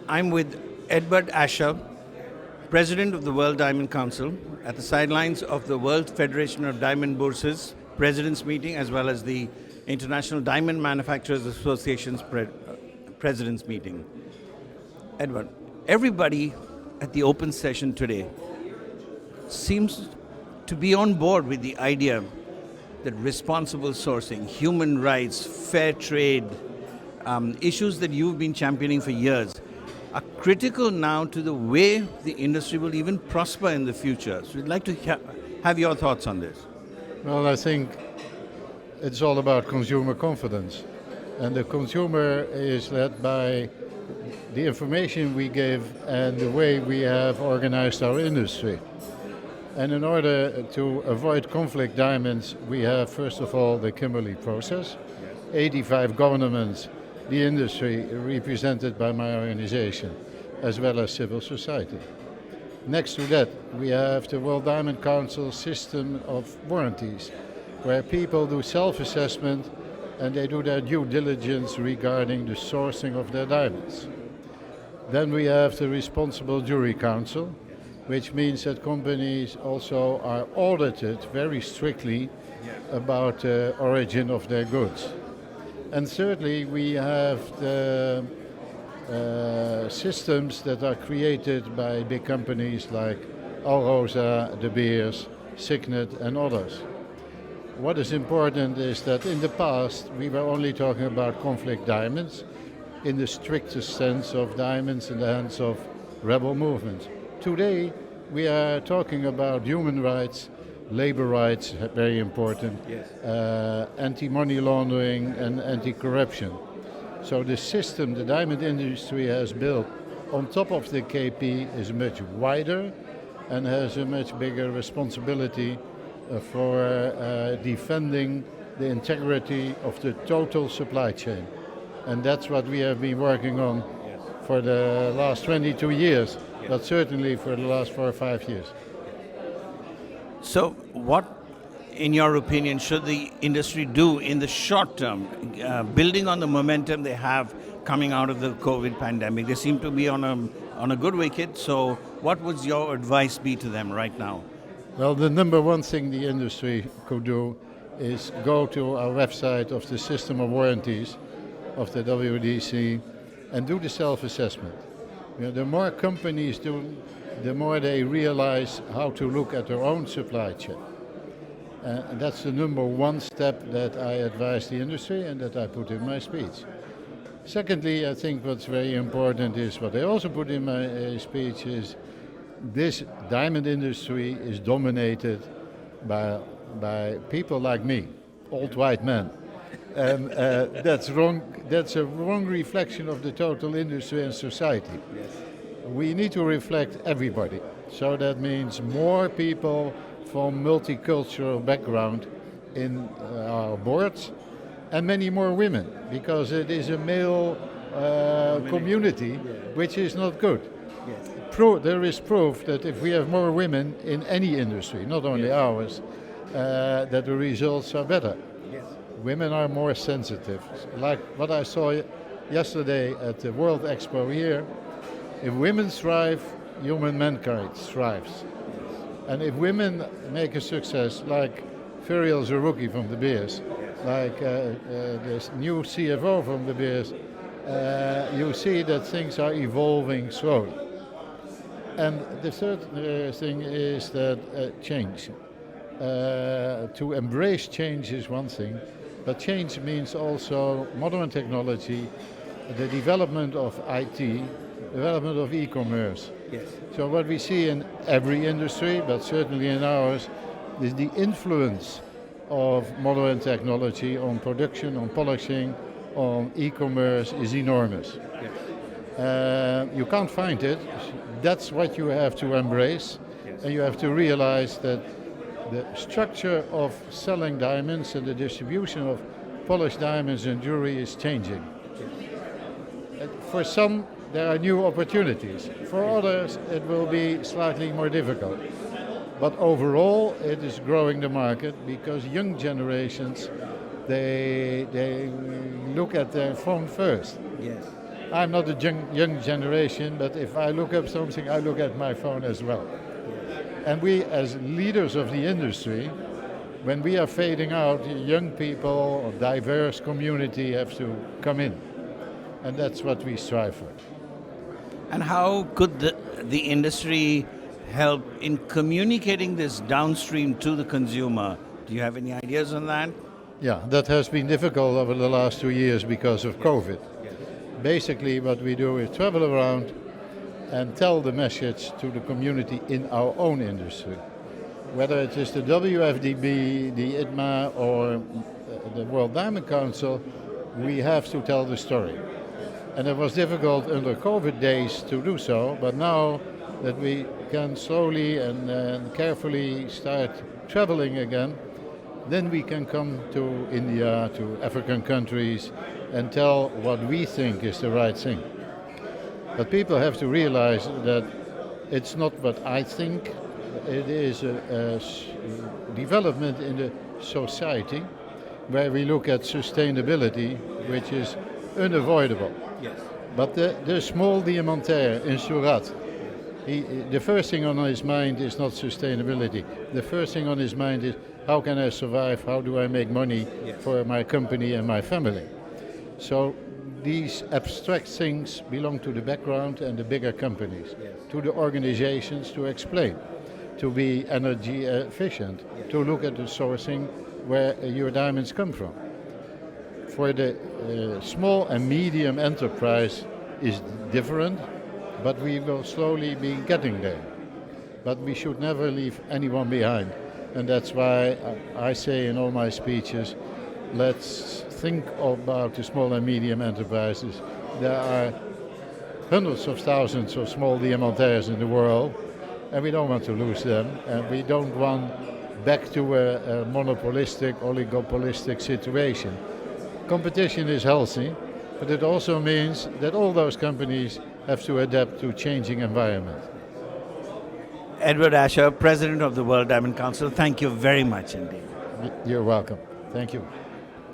I'm with Edward Asscher, President of the World Diamond Council, at the sidelines of the World Federation of Diamond Bourses President's Meeting, as well as the International Diamond Manufacturers Association's President's Meeting. Edward, everybody at the open session today seems to be on board with the idea that responsible sourcing, human rights, fair trade, issues that you've been championing for years, are critical now to the way the industry will even prosper in the future. So we'd like to have your thoughts on this. Well, I think it's all about consumer confidence. And the consumer is led by the information we give and the way we have organized our industry. And in order to avoid conflict diamonds, we have, first of all, the Kimberley process. 85 governments, the industry represented by my organization, as well as civil society. Next to that, we have the World Diamond Council system of warranties, where people do self-assessment and they do their due diligence regarding the sourcing of their diamonds. Then we have the Responsible Jury Council, which means that companies also are audited very strictly about the origin of their goods. And thirdly, we have the systems that are created by big companies like Alrosa, De Beers, Signet and others. What is important is that in the past we were only talking about conflict diamonds in the strictest sense of diamonds in the hands of rebel movements. Today we are talking about human rights, labor rights, very important, anti-money laundering and anti-corruption. So the system the diamond industry has built on top of the KP is much wider and has a much bigger responsibility for defending the integrity of the total supply chain. And that's what we have been working on for the last 22 years, but certainly for the last 4 or 5 years. So what, in your opinion, should the industry do in the short term, building on the momentum they have coming out of the COVID pandemic? They seem to be on a good wicket, so what would your advice be to them right now? Well, the number one thing the industry could do is go to our website of the system of warranties of the WDC and do the self-assessment. The more companies do, the more they realize how to look at their own supply chain. And that's the number one step that I advise the industry and that I put in my speech. Secondly, I think what's very important is what I also put in my speech is this diamond industry is dominated by people like me, old white men. And that's wrong. That's a wrong reflection of the total industry and society. Yes. We need to reflect everybody. So that means more people from multicultural background in our boards and many more women, because it is a male community which is not good. Yes. There is proof that if we have more women in any industry, not only ours, that the results are better. Women are more sensitive. Like what I saw yesterday at the World Expo here, if women thrive, human mankind thrives. And if women make a success, like Ferial Zerouki from De Beers, like this new CFO from De Beers, you see that things are evolving slowly. And the third thing is that change. To embrace change is one thing, but change means also modern technology, the development of IT, development of e-commerce. Yes. So what we see in every industry, but certainly in ours, is the influence of modern technology on production, on polishing, on e-commerce is enormous. Yes. You can't find it. That's what you have to embrace. Yes. And you have to realize that the structure of selling diamonds and the distribution of polished diamonds and jewelry is changing. For some, there are new opportunities. For others, it will be slightly more difficult. But overall, it is growing the market because young generations, they look at their phone first. Yes. I'm not a young generation, but if I look up something, I look at my phone as well. And we, as leaders of the industry, when we are fading out, young people or diverse community have to come in. And that's what we strive for. And how could the industry help in communicating this downstream to the consumer? Do you have any ideas on that? Yeah, that has been difficult over the last 2 years because of COVID. Basically, what we do is travel around and tell the message to the community in our own industry. Whether it is the WFDB, the ITMA, or the World Diamond Council, we have to tell the story. And it was difficult under COVID days to do so, but now that we can slowly and carefully start traveling again, then we can come to India, to African countries, and tell what we think is the right thing. But people have to realize that it's not what I think, it is a development in the society where we look at sustainability, which is unavoidable. Yes. But the small diamantaire in Surat, the first thing on his mind is not sustainability. The first thing on his mind is, how can I survive? How do I make money for my company and my family? So these abstract things belong to the background and the bigger companies, to the organizations to explain, to be energy efficient, to look at the sourcing where your diamonds come from. For the small and medium enterprise is different, but we will slowly be getting there. But we should never leave anyone behind. And that's why I say in all my speeches, let's think about the small and medium enterprises. There are hundreds of thousands of small diamantaires in the world, and we don't want to lose them. And we don't want back to a monopolistic, oligopolistic situation. Competition is healthy, but it also means that all those companies have to adapt to changing environment. Edward Asscher, President of the World Diamond Council, thank you very much indeed. You're welcome. Thank you.